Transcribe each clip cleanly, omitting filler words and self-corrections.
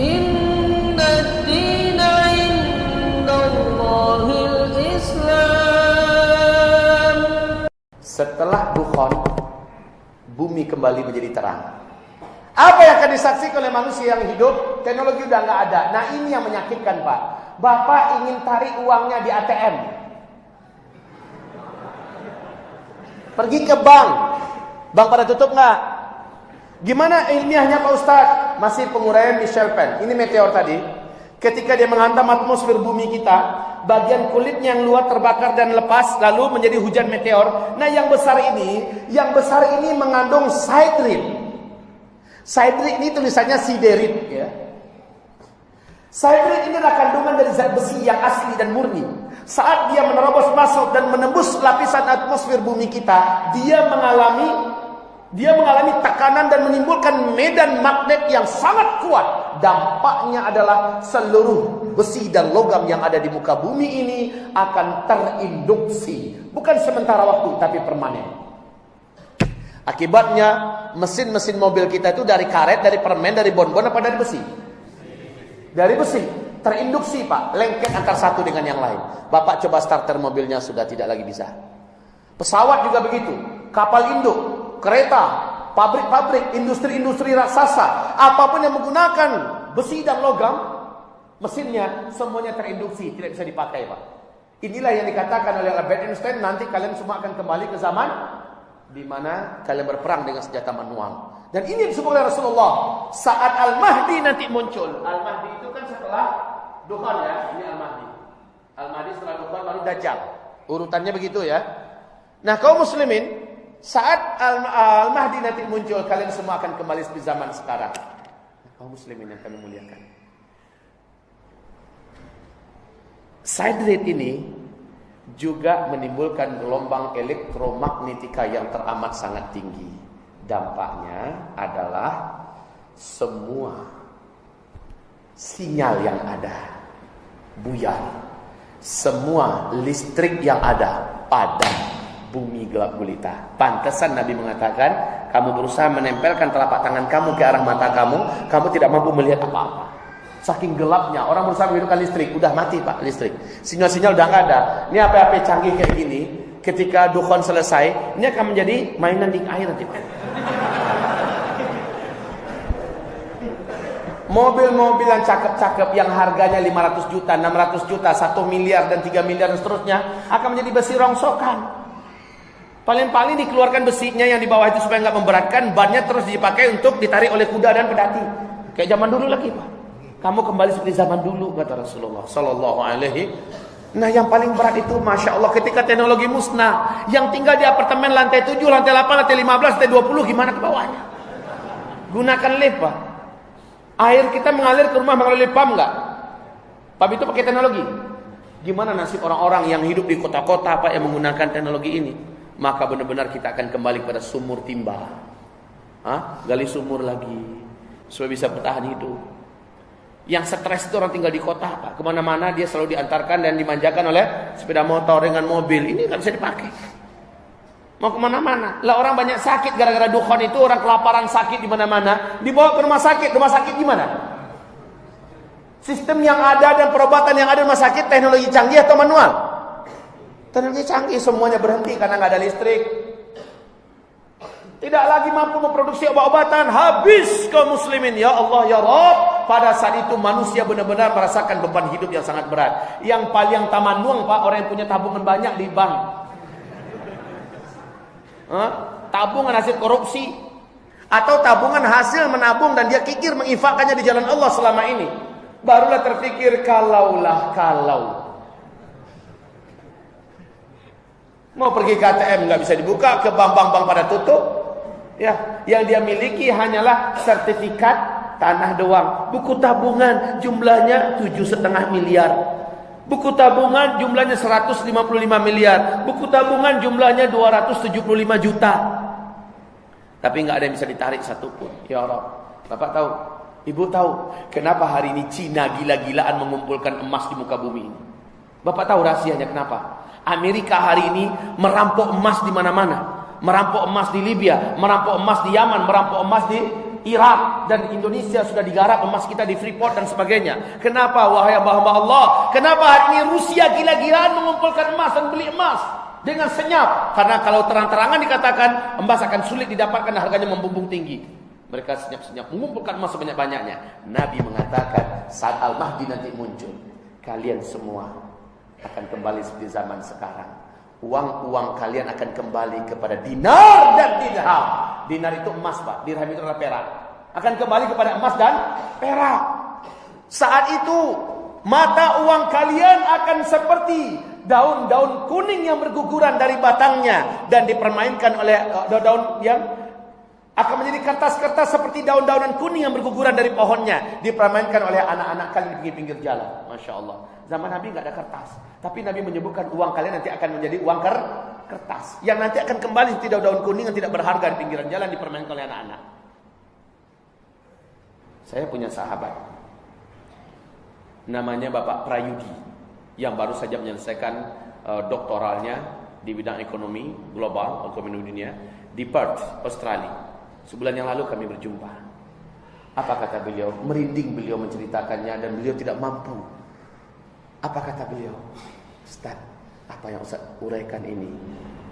Inna ad-dina 'indallahil Islam. Setelah dukhon, bumi kembali menjadi terang. Apa yang akan disaksikan oleh manusia yang hidup? Teknologi udah nggak ada. Nah ini yang menyakitkan, Pak. Bapak ingin tarik uangnya di ATM, pergi ke bank pada tutup nggak? Gimana ilmiahnya Pak Ustadz? Masih penguraian Michel Pen. Ini meteor tadi, ketika dia menghantam atmosfer bumi kita, bagian kulitnya yang luar terbakar dan lepas, lalu menjadi hujan meteor. Nah yang besar ini mengandung siderin. Siderin ini tulisannya siderit, ya. Siderit ini adalah kandungan dari zat besi yang asli dan murni. Saat dia menerobos masuk dan menembus lapisan atmosfer bumi kita, dia mengalami tekanan dan menimbulkan medan magnet yang sangat kuat. Dampaknya adalah seluruh besi dan logam yang ada di muka bumi ini akan terinduksi. Bukan sementara waktu, tapi permanen. Akibatnya mesin-mesin mobil kita itu dari karet, dari permen, dari bonbon, apa dari besi? Dari besi. Terinduksi, Pak. Lengket antara satu dengan yang lain. Bapak coba starter mobilnya, sudah tidak lagi bisa. Pesawat juga begitu. Kapal induk, kereta, pabrik-pabrik, industri-industri raksasa, apapun yang menggunakan besi dan logam, mesinnya semuanya terinduksi, tidak bisa dipakai, Pak. Inilah yang dikatakan oleh Albert Einstein, nanti kalian semua akan kembali ke zaman di mana kalian berperang dengan senjata manual. Dan ini yang disebut oleh Rasulullah, saat Al-Mahdi nanti muncul. Al-Mahdi itu kan setelah Dukhan, ya. Ini Al-Mahdi. Al-Mahdi setelah Dukhan baru Dajjal. Urutannya begitu, ya. Nah, kaum muslimin, saat Al-Mahdi nanti muncul, kalian semua akan kembali seperti zaman sekarang. Kaum muslimin yang kami muliakan, siderit ini juga menimbulkan gelombang elektromagnetika yang teramat sangat tinggi. Dampaknya adalah semua sinyal yang ada buyar. Semua listrik yang ada padam, bumi gelap gulita. Pantesan Nabi mengatakan, kamu berusaha menempelkan telapak tangan kamu ke arah mata kamu, kamu tidak mampu melihat apa-apa. Saking gelapnya, orang berusaha menghidupkan listrik, udah mati, Pak, listrik. Sinyal-sinyal udah nggak ada. Ini HP-HP canggih kayak gini, ketika dukhon selesai, ini akan menjadi mainan di air nanti, Pak. Mobil-mobil yang cakep-cakep yang harganya 500 juta, 600 juta, 1 miliar dan 3 miliar dan seterusnya akan menjadi besi rongsokan. Paling-paling dikeluarkan besinya yang di bawah itu supaya nggak memberatkan, bannya terus dipakai untuk ditarik oleh kuda dan pedati. Kayak zaman dulu lagi, Pak. Kamu kembali seperti zaman dulu, kata Rasulullah sallallahu alaihi. Nah, yang paling berat itu, Masya Allah, ketika teknologi musnah, yang tinggal di apartemen lantai 7, lantai 8, lantai 15, lantai 20, gimana ke bawahnya? Gunakan lift, Pak. Air kita mengalir ke rumah melalui pump enggak? Pump itu pakai teknologi. Gimana nasib orang-orang yang hidup di kota-kota, Pak, yang menggunakan teknologi ini? Maka benar-benar kita akan kembali kepada sumur timba. Gali sumur lagi supaya bisa bertahan hidup. Yang stres itu orang tinggal di kota, Pak. Kemana-mana dia selalu diantarkan dan dimanjakan oleh sepeda motor dengan mobil. Ini nggak bisa dipakai. Mau kemana-mana. Lah orang banyak sakit gara-gara dukhon itu, orang kelaparan sakit di mana-mana. Dibawa ke rumah sakit. Rumah sakit gimana? Sistem yang ada dan perobatan yang ada di rumah sakit teknologi canggih atau manual? Teknologi canggih, semuanya berhenti karena nggak ada listrik. Tidak lagi mampu memproduksi obat-obatan, habis kaum muslimin. Ya Allah, ya Rabb. Pada saat itu manusia benar-benar merasakan beban hidup yang sangat berat. Yang paling tamanung, Pak, orang yang punya tabungan banyak di bank. Tabungan hasil korupsi, atau tabungan hasil menabung dan dia kikir menginfakkannya di jalan Allah selama ini. Barulah terpikir, kalau mau pergi ke ATM nggak bisa dibuka, ke bank-bank pada tutup. Ya, yang dia miliki hanyalah sertifikat tanah doang. Buku tabungan jumlahnya 7,5 miliar. Buku tabungan jumlahnya 155 miliar. Buku tabungan jumlahnya 275 juta. Tapi nggak ada yang bisa ditarik satupun. Ya Allah, Bapak tahu, Ibu tahu kenapa hari ini Cina gila-gilaan mengumpulkan emas di muka bumi ini? Bapak tahu rahasianya kenapa? Amerika hari ini merampok emas di mana-mana. Merampok emas di Libya, merampok emas di Yaman, merampok emas di Irak dan Indonesia sudah digarap emas kita di Freeport dan sebagainya. Kenapa wahai hamba-hamba Allah? Kenapa hari ini Rusia gila-gilaan mengumpulkan emas dan beli emas dengan senyap? Karena kalau terang-terangan dikatakan emas akan sulit didapatkan, harganya membumbung tinggi. Mereka senyap-senyap mengumpulkan emas sebanyak-banyaknya. Nabi mengatakan saat Al-Mahdi nanti muncul, kalian semua akan kembali seperti zaman sekarang. Uang-uang kalian akan kembali kepada dinar dan dirham. Dinar itu emas, Pak. Dirham itu adalah perak. Akan kembali kepada emas dan perak. Saat itu mata uang kalian akan seperti daun-daun kuning yang berguguran dari batangnya dan dipermainkan oleh daun yang akan menjadi kertas-kertas seperti daun-daunan kuning yang berguguran dari pohonnya, dipermainkan oleh anak-anak kalian di pinggir jalan. Masya Allah. Zaman Nabi nggak ada kertas, tapi Nabi menyebutkan uang kalian nanti akan menjadi uang kertas yang nanti akan kembali seperti daun-daun kuning yang tidak berharga di pinggiran jalan, dipermainkan oleh anak-anak. Saya punya sahabat namanya Bapak Prayudi yang baru saja menyelesaikan doktoralnya di bidang ekonomi global, ekonomi dunia di Perth, Australia. Sebulan yang lalu kami berjumpa. Apa kata beliau? Merinding beliau menceritakannya dan beliau tidak mampu. Apa kata beliau? Ustaz, apa yang Ustaz uraikan ini?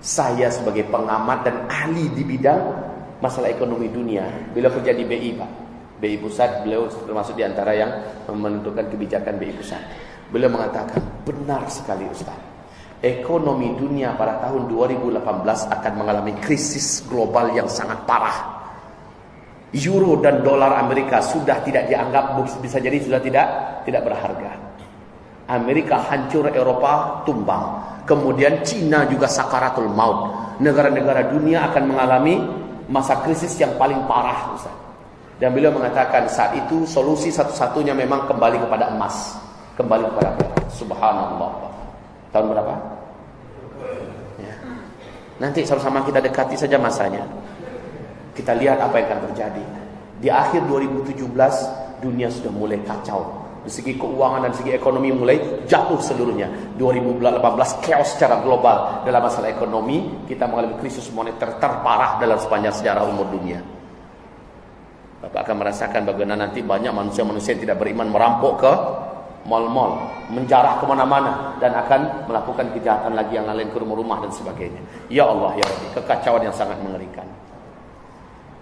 Saya sebagai pengamat dan ahli di bidang masalah ekonomi dunia. Beliau kerja di BI, Pak. BI Pusat, beliau termasuk di antara yang menentukan kebijakan BI Pusat. Beliau mengatakan, benar sekali Ustaz. Ekonomi dunia pada tahun 2018 akan mengalami krisis global yang sangat parah. Euro dan dolar Amerika sudah tidak dianggap, bisa jadi sudah tidak berharga. Amerika hancur, Eropa tumbang. Kemudian Cina juga sakaratul maut. Negara-negara dunia akan mengalami masa krisis yang paling parah, Ustaz. Dan beliau mengatakan saat itu solusi satu-satunya memang kembali kepada emas, kembali kepada perak. Subhanallah. Tahun berapa? Ya. Nanti sama-sama kita dekati saja masanya. Kita lihat apa yang akan terjadi. Di akhir 2017 dunia sudah mulai kacau. Dari segi keuangan dan segi ekonomi mulai jatuh seluruhnya. 2018 chaos secara global dalam masalah ekonomi. Kita mengalami krisis moneter terparah dalam sepanjang sejarah umur dunia. Bapak akan merasakan bagaimana nanti banyak manusia-manusia yang tidak beriman merampok ke mal-mal, menjarah kemana-mana, dan akan melakukan kejahatan lagi yang lain ke rumah-rumah dan sebagainya. Ya Allah, ya Rabbi, kekacauan yang sangat mengerikan.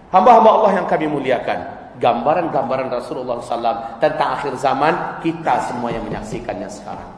Hamba-hamba Allah yang kami muliakan, gambaran-gambaran Rasulullah SAW tentang akhir zaman kita semua yang menyaksikannya sekarang.